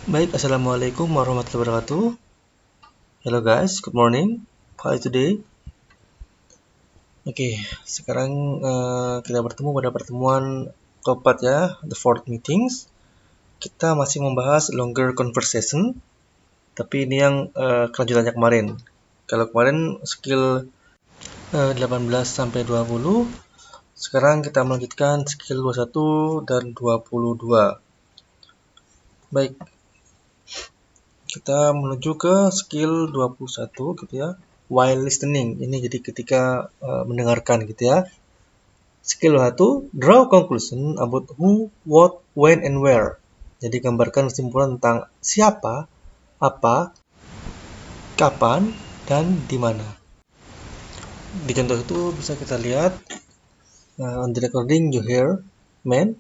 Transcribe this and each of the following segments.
Baik, Assalamualaikum warahmatullahi wabarakatuh. Hello guys, good morning. How are you today? Oke, sekarang kita bertemu pada pertemuan keempat ya, the fourth meetings. Kita masih membahas longer conversation, tapi ini yang kelanjutannya kemarin. Kalau kemarin skill 18 sampai 20, sekarang kita melanjutkan skill 21 dan 22. Baik, kita menuju ke skill 21 gitu ya. While listening, ini jadi ketika mendengarkan gitu ya. Skill 1, draw conclusion about who, what, when, and where. Jadi gambarkan kesimpulan tentang siapa, apa, kapan, dan di mana. Di contoh itu bisa kita lihat on the recording you hear, man,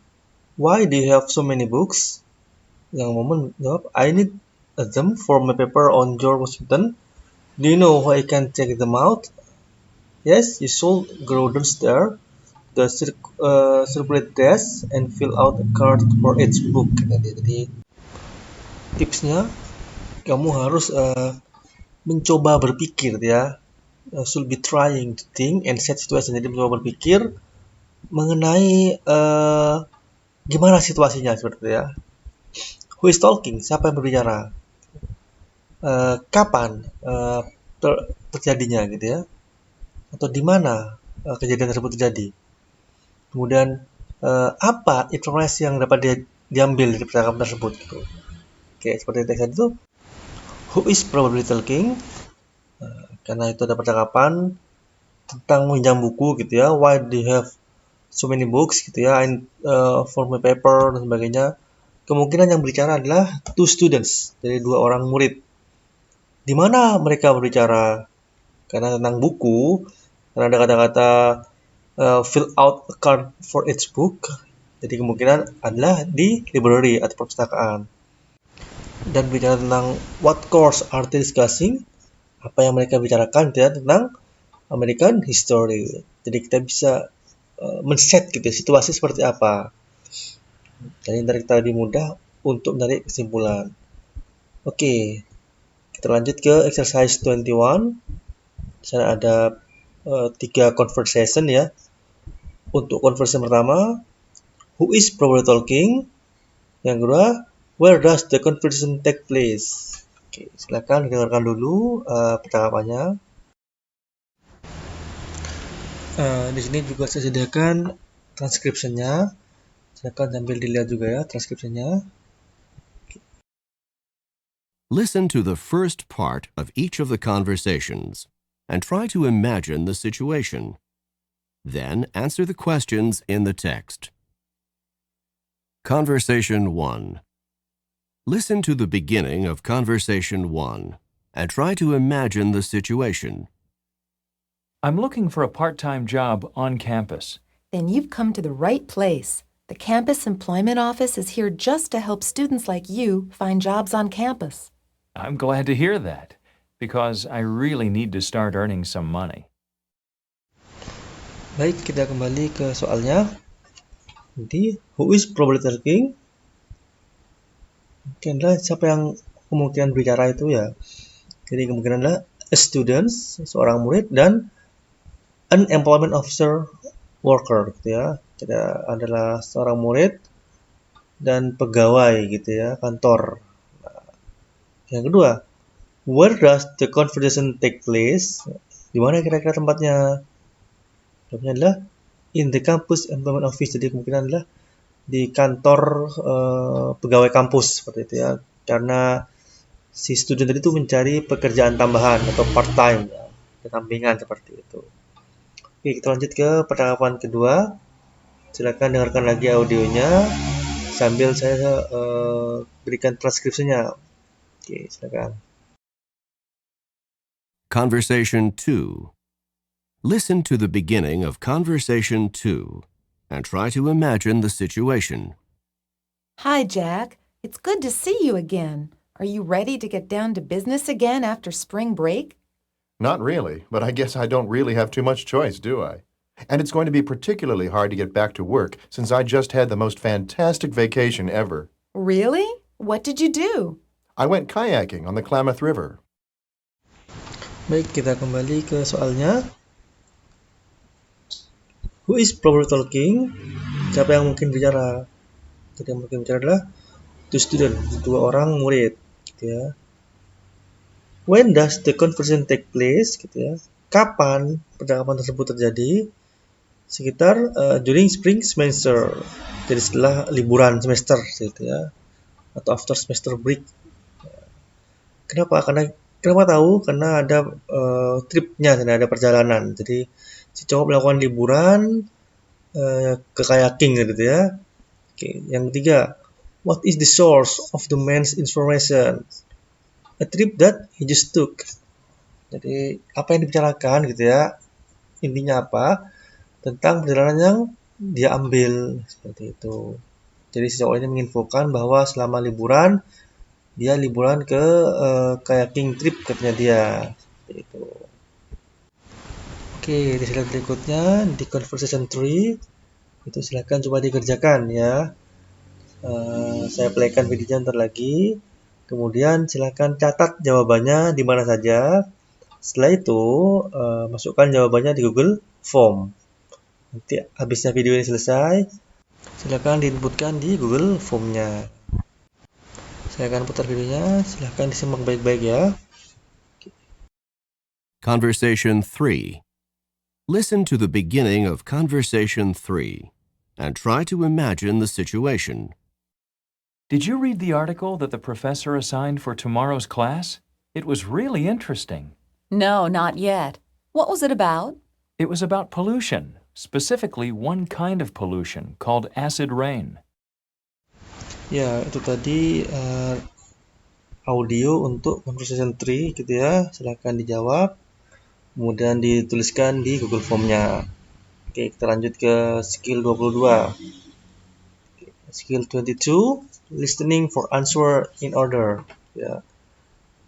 why do you have so many books? Yang momen jawab, I need them for my paper on George Washington. Do you know how I can check them out? Yes, you should go downstairs, the circulate desk, and fill out a card for each book. Jadi tipsnya kamu harus mencoba berpikir ya, should be trying to think and set situation. Jadi mencoba berpikir mengenai gimana situasinya seperti itu ya. Who is talking? Siapa yang berbicara? Kapan terjadinya gitu ya, atau di mana kejadian tersebut terjadi. Kemudian apa informasi yang dapat diambil dari percakapan tersebut gitu. Oke, seperti teks tadi itu, who is probably talking, karena itu ada percakapan tentang meminjam buku gitu ya. Why do you have so many books gitu ya, for my paper dan sebagainya. Kemungkinan yang berbicara adalah two students, dari dua orang murid. Di mana mereka berbicara? Karena tentang buku, karena ada kata-kata fill out a card for each book, jadi kemungkinan adalah di library atau perpustakaan. Dan bicara tentang what course are they discussing, apa yang mereka bicarakan ya, tentang American history. Jadi kita bisa men-set gitu situasi seperti apa. Jadi nanti kita lebih mudah untuk menarik kesimpulan. Oke, kita lanjut ke exercise 21. Di sana ada 3 conversation ya. Untuk conversation pertama, who is probably talking? Yang kedua, where does the conversation take place? Oke, silakan dengarkan dulu percakapannya. Di sini juga saya sediakan transkripsinya. Silakan sambil dilihat juga ya transkripsinya. Listen to the first part of each of the conversations and try to imagine the situation. Then answer the questions in the text. Conversation 1. Listen to the beginning of Conversation 1 and try to imagine the situation. I'm looking for a part-time job on campus. Then you've come to the right place. The Campus Employment Office is here just to help students like you find jobs on campus. I'm glad to hear that, because I really need to start earning some money. Baik, kita kembali ke soalnya. Jadi, who is probably talking? Mungkin adalah siapa yang kemungkinan bicara itu ya. Jadi kemungkinan adalah a student, seorang murid, dan an employment officer worker gitu ya. Jadi adalah seorang murid dan pegawai gitu ya, kantor. Nah, yang kedua, where does the conversation take place? Di mana kira-kira tempatnya? Tempatnya adalah in the campus employment office. Jadi kemungkinan adalah di kantor pegawai kampus seperti itu ya. Karena si student tadi itu mencari pekerjaan tambahan atau part time ya, sampingan seperti itu. Oke, kita lanjut ke percakapan kedua. Silakan dengarkan lagi audionya sambil saya berikan transkripsinya. Oke, silakan. Conversation 2. Listen to the beginning of Conversation 2 and try to imagine the situation. Hi, Jack. It's good to see you again. Are you ready to get down to business again after spring break? Not really, but I guess I don't really have too much choice, do I? And it's going to be particularly hard to get back to work since I just had the most fantastic vacation ever. Really? What did you do? I went kayaking on the Klamath River. Baik, kita kembali ke soalnya. Who is probably talking? Siapa yang mungkin bicara? Jadi yang mungkin bicara adalah two student, dua orang murid, gitu ya. When does the conversation take place? Gitu ya. Kapan percakapan tersebut terjadi? Sekitar during spring semester. Jadi setelah liburan semester, gitu ya. Atau after semester break. Kenapa? Kenapa tahu? Karena ada tripnya, ada perjalanan. Jadi si cowok melakukan liburan ke kayaking gitu ya. Oke, yang ketiga, what is the source of the man's information? A trip that he just took. Jadi apa yang dibicarakan gitu ya? Intinya apa? Tentang perjalanan yang dia ambil seperti itu. Jadi si cowok ini menginfokan bahwa selama liburan dia liburan ke kayaking trip katanya dia. Seperti itu. Oke, di slide berikutnya di conversation tree itu silahkan coba dikerjakan ya. Saya playkan videonya ntar lagi. Kemudian silahkan catat jawabannya di mana saja. Setelah itu masukkan jawabannya di Google Form. Nanti habisnya video ini selesai, silahkan diinputkan di Google Form-nya. Saya akan putar videonya, silahkan disimak baik-baik ya. Conversation 3. Listen to the beginning of Conversation 3 and try to imagine the situation. Did you read the article that the professor assigned for tomorrow's class? It was really interesting. No, not yet. What was it about? It was about pollution, specifically one kind of pollution called acid rain. Ya, itu tadi audio untuk conversation tree gitu ya. Silahkan dijawab, kemudian dituliskan di Google Form-nya. Oke, kita lanjut ke skill 22. Skill 22, listening for answer in order. Ya.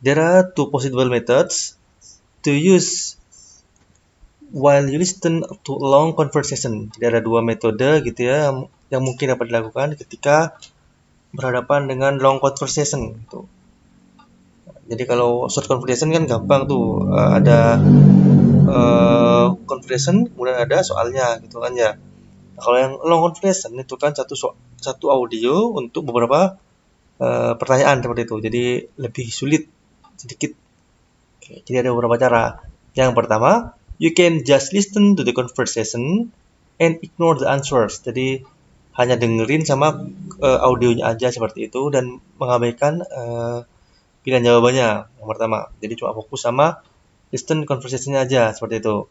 There are two possible methods to use while you listen to a long conversation. Jadi ada dua metode gitu ya yang mungkin dapat dilakukan ketika berhadapan dengan long conversation gitu. Jadi kalau short conversation kan gampang tuh, ada conversation kemudian ada soalnya gitu kan ya. Nah, kalau yang long conversation itu kan satu audio untuk beberapa pertanyaan seperti itu. Jadi lebih sulit sedikit. Oke, jadi ada beberapa cara. Yang pertama, you can just listen to the conversation and ignore the answers. Jadi hanya dengerin sama audionya aja seperti itu dan mengabaikan pilihan jawabannya yang pertama. Jadi cuma fokus sama listen conversation-nya aja seperti itu.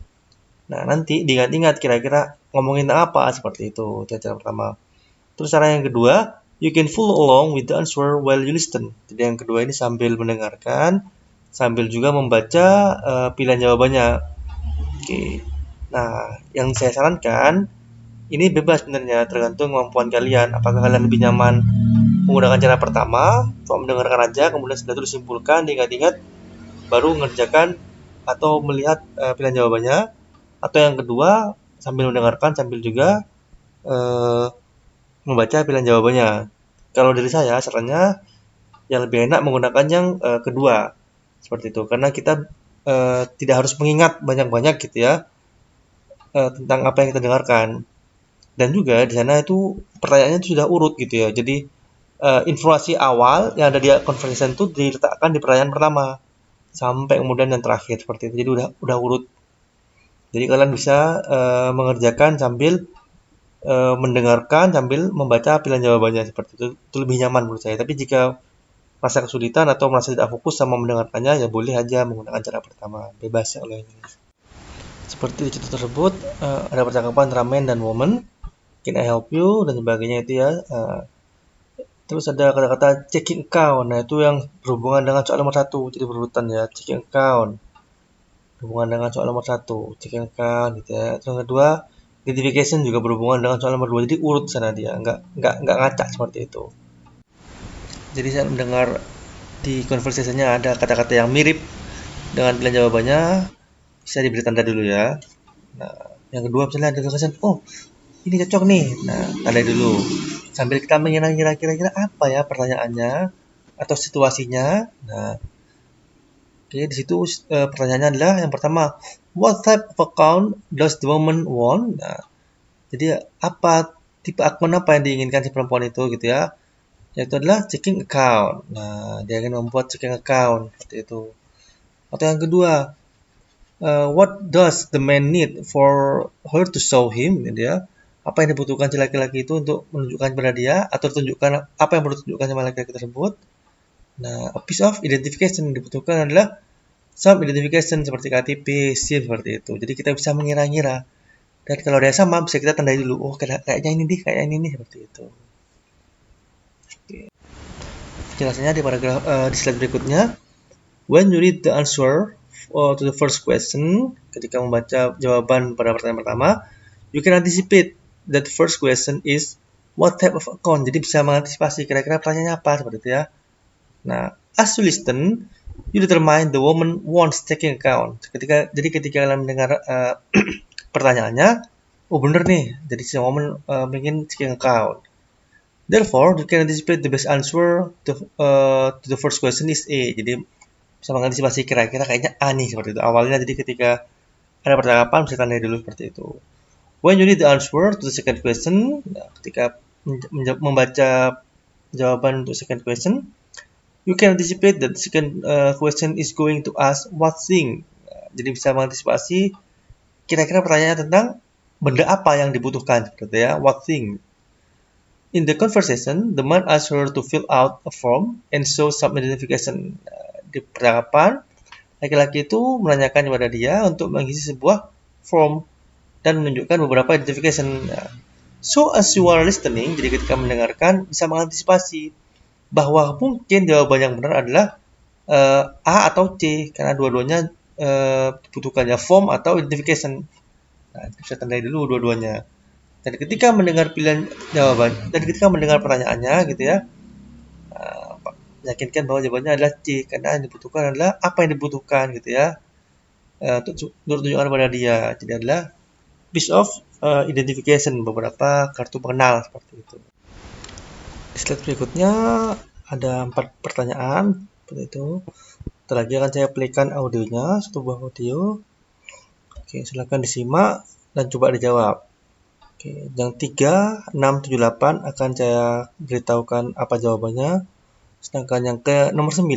Nah, nanti diingat-ingat kira-kira ngomongin apa seperti itu. Itu cara pertama. Terus cara yang kedua, you can follow along with the answer while you listen. Jadi yang kedua ini sambil mendengarkan, sambil juga membaca pilihan jawabannya. Oke. Nah, yang saya sarankan ini bebas sebenarnya, tergantung kemampuan kalian. Apakah kalian lebih nyaman menggunakan cara pertama, cuma mendengarkan aja, kemudian setelah itu disimpulkan, diingat-ingat, baru mengerjakan atau melihat pilihan jawabannya. Atau yang kedua, sambil mendengarkan, sambil juga membaca pilihan jawabannya. Kalau dari saya, sarannya yang lebih enak menggunakan yang kedua. Seperti itu, karena kita tidak harus mengingat banyak-banyak gitu ya tentang apa yang kita dengarkan. Dan juga di sana itu pertanyaannya itu sudah urut gitu ya. Jadi informasi awal yang ada di conversation itu diletakkan di pertanyaan pertama sampai kemudian yang terakhir seperti itu. Jadi udah urut. Jadi kalian bisa mengerjakan sambil mendengarkan sambil membaca pilihan jawabannya seperti itu. Itu lebih nyaman menurut saya. Tapi jika merasa kesulitan atau merasa tidak fokus sama mendengarkannya, ya boleh aja menggunakan cara pertama. Bebas ya oleh ini. Seperti di contoh tersebut ada percakapan antara man dan woman. Can I help you dan sebagainya itu ya. Terus ada kata-kata checking account. Nah, itu yang berhubungan dengan soal nomor 1. Jadi berurutan ya, checking account. Berhubungan dengan soal nomor 1, checking account gitu ya. Terus yang kedua, identification juga berhubungan dengan soal nomor 2. Jadi urut sana dia, enggak ngacak seperti itu. Jadi saya mendengar di conversation-nya ada kata-kata yang mirip dengan pilihan jawabannya, bisa diberi tanda dulu ya. Nah, yang kedua misalnya ada kesan, oh ini cocok nih. Nah, tanda dulu. Sambil kita mengira-kira kira-kira apa ya pertanyaannya. atau situasinya. Nah, oke, di situ pertanyaannya adalah yang pertama, what type of account does the woman want? Nah, jadi apa tipe akun apa yang diinginkan si perempuan itu gitu ya? Yaitu adalah checking account. Nah, dia ingin membuat checking account seperti itu. Atau yang kedua, what does the man need for her to show him? Gitu ya. Apa yang dibutuhkan si laki-laki itu untuk menunjukkan kepada dia atau tunjukkan apa yang perlu ditunjukkan sama laki-laki tersebut. Nah, a piece of identification yang dibutuhkan adalah some identification seperti KTP, SIM seperti itu. Jadi kita bisa mengira-ngira. Dan kalau ada yang sama bisa kita tandai dulu. Oh, kayaknya ini nih, kayaknya ini nih seperti itu. Oke. Penjelasannya di paragraf di slide berikutnya. When you read the answer to the first question, ketika membaca jawaban pada pertanyaan pertama, you can anticipate that the first question is what type of account. Jadi bisa mengantisipasi kira-kira pertanyaannya apa seperti itu ya. Nah, as you listen, you determine the woman wants checking account. Ketika kalian mendengar pertanyaannya, oh bener nih, jadi si woman ingin checking account. Therefore, you can anticipate the best answer to the first question is A. Jadi bisa mengantisipasi kira-kira kayaknya A nih seperti itu. Awalnya jadi ketika ada percakapan bisa tandai dulu seperti itu. When you read the answer to the second question, ketika membaca jawaban untuk second question, you can anticipate that the second question is going to ask what thing. Jadi bisa mengantisipasi kira-kira pertanyaan tentang benda apa yang dibutuhkan seperti ya, what thing. In the conversation, the man asks her to fill out a form and show some identification. Di percakapan, laki-laki itu menanyakan kepada dia untuk mengisi sebuah form dan menunjukkan beberapa identification. So as you are listening, jadi ketika mendengarkan bisa mengantisipasi bahwa mungkin jawaban yang benar adalah A atau C karena dua-duanya dibutuhkannya form atau identification. Nah, bisa tandai dulu dua-duanya. Dan ketika mendengar pilihan jawaban dan ketika mendengar pertanyaannya gitu ya, yakinkan bahwa jawabannya adalah C karena yang dibutuhkan adalah apa yang dibutuhkan gitu ya. Untuk tunjukkan kepada dia. Jadi adalah piece of identification, beberapa kartu pengenal seperti itu. Di slide berikutnya ada 4 pertanyaan seperti itu. Setelah lagi akan saya playkan audionya, satu buah audio. Oke, silakan disimak dan coba dijawab. Oke, yang 3, 6, 7, 8 akan saya beritahukan apa jawabannya. Sedangkan yang ke nomor 9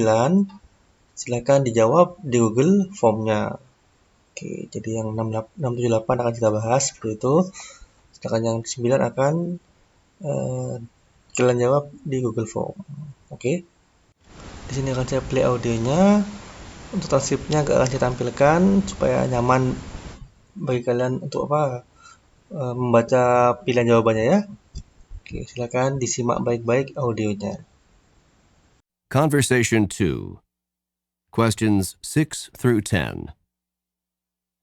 silakan dijawab di Google Form-nya. Oke, jadi yang 6, 7, 8 akan kita bahas seperti itu. Sedangkan yang 9 akan kalian jawab di Google Form. Oke. Di sini akan saya play audionya. Untuk transkripnya akan saya tampilkan supaya nyaman bagi kalian untuk membaca pilihan jawabannya ya. Oke, silakan disimak baik-baik audionya. Conversation 2. Questions 6 through 10.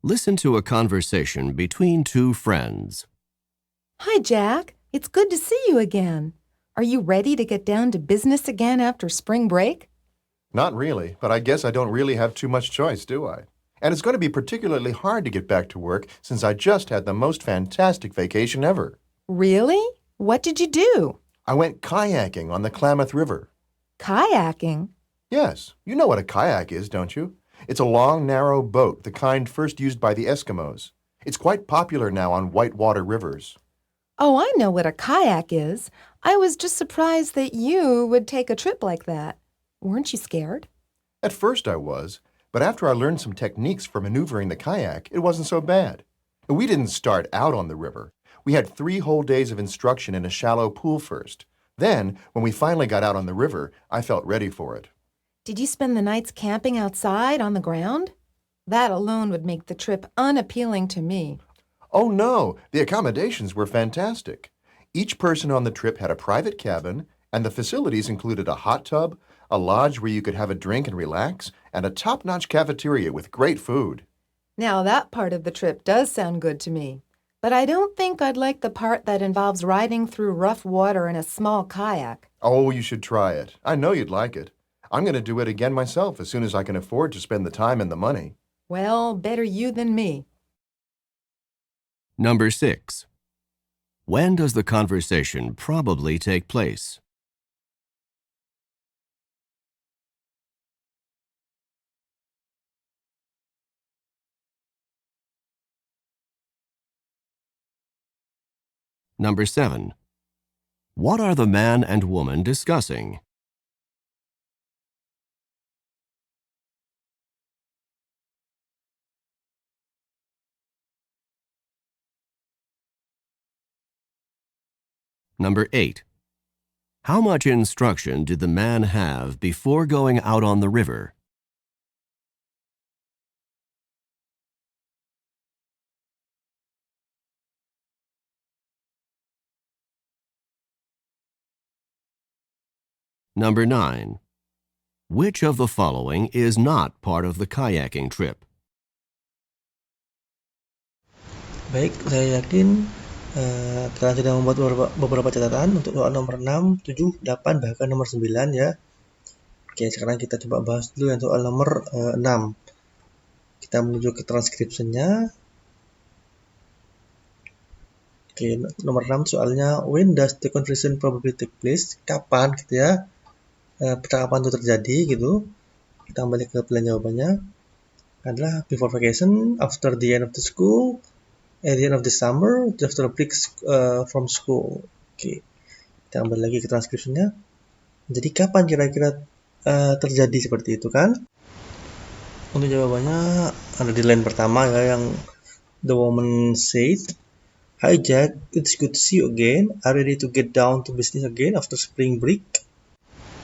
Listen to a conversation between two friends. Hi, Jack. It's good to see you again. Are you ready to get down to business again after spring break? Not really, but I guess I don't really have too much choice, do I? And it's going to be particularly hard to get back to work since I just had the most fantastic vacation ever. Really? What did you do? I went kayaking on the Klamath River. Kayaking? Yes, you know what a kayak is, don't you? It's a long, narrow boat, the kind first used by the Eskimos. It's quite popular now on whitewater rivers. Oh, I know what a kayak is. I was just surprised that you would take a trip like that. Weren't you scared? At first I was, but after I learned some techniques for maneuvering the kayak, it wasn't so bad. We didn't start out on the river. We had 3 whole days of instruction in a shallow pool first. Then, when we finally got out on the river, I felt ready for it. Did you spend the nights camping outside on the ground? That alone would make the trip unappealing to me. Oh no, the accommodations were fantastic. Each person on the trip had a private cabin, and the facilities included a hot tub, a lodge where you could have a drink and relax, and a top-notch cafeteria with great food. Now that part of the trip does sound good to me. But I don't think I'd like the part that involves riding through rough water in a small kayak. Oh, you should try it. I know you'd like it. I'm going to do it again myself as soon as I can afford to spend the time and the money. Well, better you than me. Number 6. When does the conversation probably take place? Number 7. What are the man and woman discussing? Number 8. How much instruction did the man have before going out on the river? Number 9. Which of the following is not part of the kayaking trip? Baik, saya yakin kalian sudah membuat beberapa catatan untuk soal nomor 6, 7, 8, bahkan nomor 9 ya. Oke, sekarang kita coba bahas dulu yang soal nomor 6. Kita menuju ke transcription-nya. Oke, nomor 6 soalnya, when does the conversation probably take place? Kapan gitu ya, percakapan itu terjadi gitu. Kita kembali ke pilihan jawabannya. Adalah before vacation, after the end of the school, at the end of the summer, after a break from school. Oke, kita kembali lagi ke transcription-nya. Jadi kapan kira-kira terjadi seperti itu kan? Untuk jawabannya ada di line pertama ya, yang the woman said, "Hi Jack, it's good to see you again. Are you ready to get down to business again after spring break?"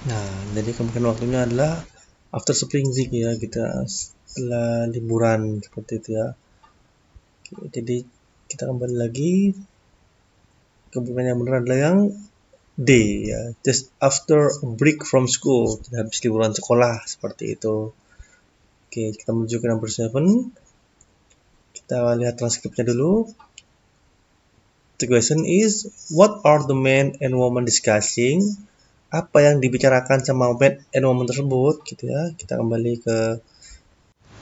Nah, jadi kemungkinan waktunya adalah after spring break ya, kita setelah liburan seperti itu ya. Oke, jadi kita kembali lagi, kemungkinan yang benar adalah yang D ya, just after a break from school, habis liburan sekolah seperti itu. Oke, kita menuju ke number 7. Kita lihat transkripnya dulu. The question is, what are the man and woman discussing? Apa yang dibicarakan sama man and woman tersebut gitu ya. Kita kembali ke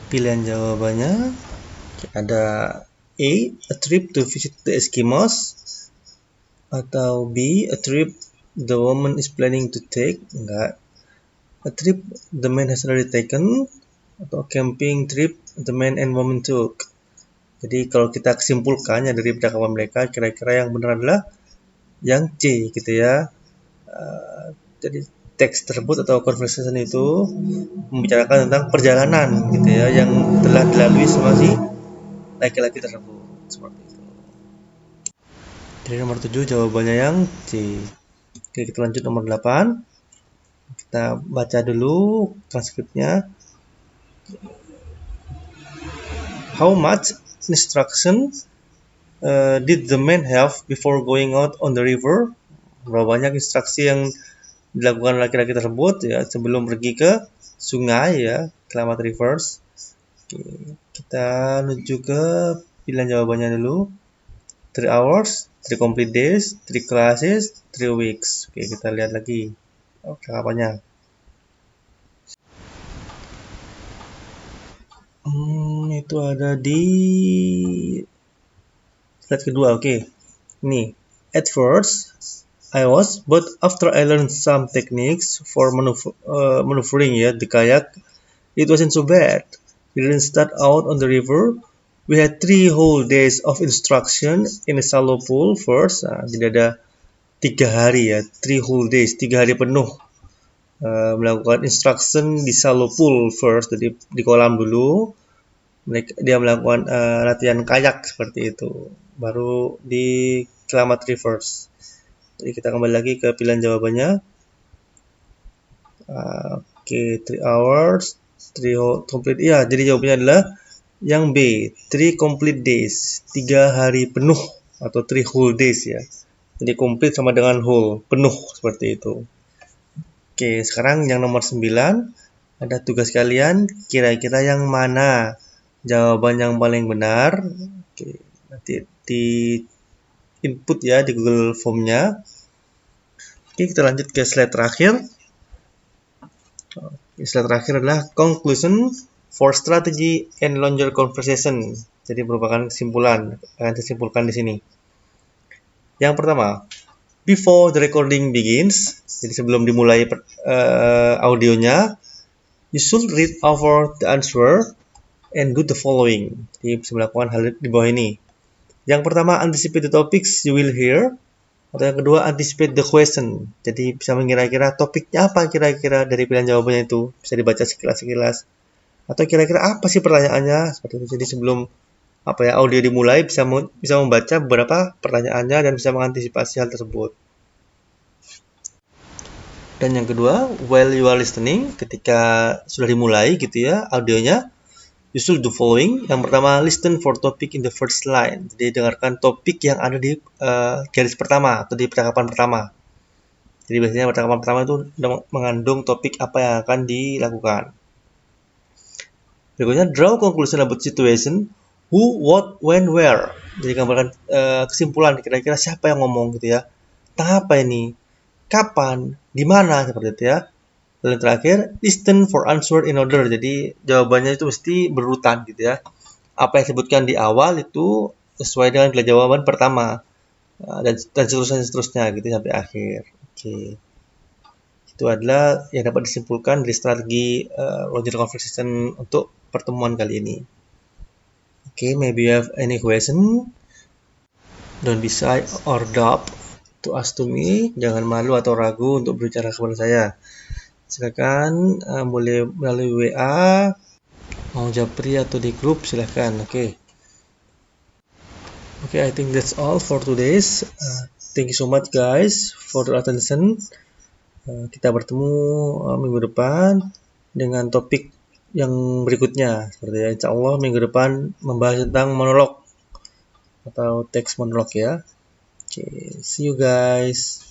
pilihan jawabannya. Ada A trip to visit the Eskimos, atau B, a trip the woman is planning to take. Enggak. A trip the man has already taken, atau camping trip the man and woman took. Jadi kalau kita kesimpulkannya dari percakapan mereka, kira-kira yang benar adalah yang C gitu ya. Jadi teks tersebut atau conversation itu membicarakan tentang perjalanan gitu ya, yang telah dilalui sama si laki-laki tersebut seperti itu. Jadi nomor 7 jawabannya yang C. Oke, kita lanjut nomor 8. Kita baca dulu transkripnya. How much instruction did the man have before going out on the river? Berapa banyak instruksi yang dilakukan laki-laki tersebut ya sebelum pergi ke sungai ya, Klamath Rivers. Oke, kita menuju ke pilihan jawabannya dulu. 3 hours, 3 complete days, 3 classes, 3 weeks. Oke, kita lihat lagi percakapannya. Itu ada di slide kedua. Oke, ini at first I was, but after I learned some techniques for maneuvering the kayak, it wasn't so bad. We didn't start out on the river. We had 3 whole days of instruction in a shallow pool first. Nah, jadi ada 3 hari ya, 3 whole days, 3 hari penuh melakukan instruction di shallow pool first, jadi di kolam dulu. Dia melakukan latihan kayak seperti itu, baru di Klamath Rivers. Jadi kita kembali lagi ke pilihan jawabannya. Oke, 3 hours, 3 complete. Ya, jadi jawabannya adalah yang B, 3 complete days, 3 hari penuh atau 3 whole days ya. Jadi complete sama dengan whole, penuh seperti itu. Oke, sekarang yang nomor 9, ada tugas kalian, kira-kira yang mana jawaban yang paling benar. Oke, nanti di input ya di Google Form-nya. Oke, kita lanjut ke slide terakhir. Slide terakhir adalah conclusion for strategy and longer conversation. Jadi merupakan kesimpulan, akan disimpulkan di sini. Yang pertama, before the recording begins, jadi sebelum dimulai audionya, you should read over the answer and do the following. Jadi bisa melakukan hal di bawah ini. Yang pertama, anticipate the topics you will hear. Atau yang kedua, anticipate the question. Jadi bisa mengira-kira topiknya apa kira-kira dari pilihan jawabannya itu. Bisa dibaca sekilas-sekilas. Atau kira-kira apa sih pertanyaannya? Seperti itu. Jadi sebelum audio dimulai bisa membaca beberapa pertanyaannya dan bisa mengantisipasi hal tersebut. Dan yang kedua, while you are listening, ketika sudah dimulai gitu ya audionya, you should do following. Yang pertama, listen for topic in the first line. Jadi dengarkan topik yang ada di garis pertama atau di percakapan pertama. Jadi biasanya percakapan pertama itu mengandung topik apa yang akan dilakukan. Berikutnya, draw conclusion about situation, who, what, when, where. Jadi gambarkan kesimpulan kira-kira siapa yang ngomong gitu ya. Tentang apa ini? Kapan? Di mana? Seperti itu ya. Dan terakhir, listen for answer in order. Jadi jawabannya itu mesti berurutan gitu ya. Apa yang disebutkan di awal itu sesuai dengan jawaban pertama. Dan seterusnya gitu sampai akhir. Oke. Itu adalah yang dapat disimpulkan dari strategi logical conversation untuk pertemuan kali ini. Oke, maybe you have any question? Don't be shy or doubt to ask to me. Jangan malu atau ragu untuk berbicara kepada saya. Silakan boleh melalui WA, mau japri atau di grup silakan. Oke, I think that's all for today's. Thank you so much guys for your attention. Kita bertemu minggu depan dengan topik yang berikutnya. Seperti ya, insya Allah minggu depan membahas tentang monolog atau teks monolog ya. Oke, see you guys.